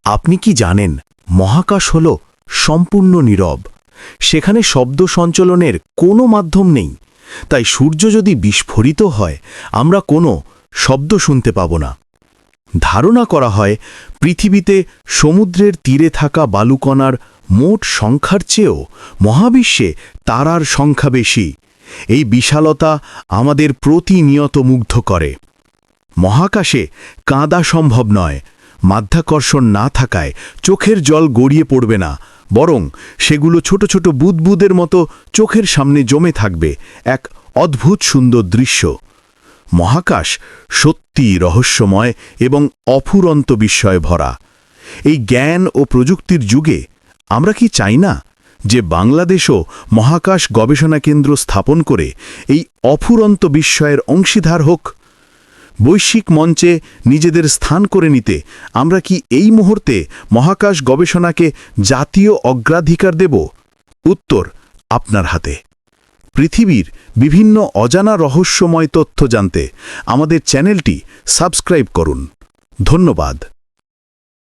আপনি কি জানেন মহাকাশ হল সম্পূর্ণ নীরব। সেখানে শব্দ সঞ্চালনের কোনো মাধ্যম নেই। তাই সূর্য যদি বিস্ফোরিত হয় আমরা কোনো শব্দ শুনতে পাব না। ধারণা করা হয় পৃথিবীতে সমুদ্রের তীরে থাকা বালুকণার মোট সংখ্যার চেয়েও মহাবিশ্বে তারার সংখ্যা বেশি। এই বিশালতা আমাদের প্রতিনিয়ত মুগ্ধ করে। মহাকাশে কাঁদা সম্ভব নয়। মাধ্যাকর্ষণ না থাকায় চোখের জল গড়িয়ে পড়বে না, বরং সেগুলো ছোট ছোট বুদবুদের মতো চোখের সামনে জমে থাকবে, এক অদ্ভুত সুন্দর দৃশ্য। মহাকাশ সত্যি রহস্যময় এবং অফুরন্ত বিস্ময়ে ভরা। এই জ্ঞান ও প্রযুক্তির যুগে আমরা কি চাই না যে বাংলাদেশও মহাকাশ গবেষণা কেন্দ্র স্থাপন করে এই অফুরন্ত বিস্ময়ের অংশীদার হোক? বৈশ্বিক মঞ্চে নিজেদের স্থান করে নিতে আমরা কি এই মুহূর্তে মহাকাশ গবেষণাকে জাতীয় অগ্রাধিকার দেব? উত্তর আপনার হাতে। পৃথিবীর বিভিন্ন অজানা রহস্যময় তথ্য জানতে আমাদের চ্যানেলটি সাবস্ক্রাইব করুন। ধন্যবাদ।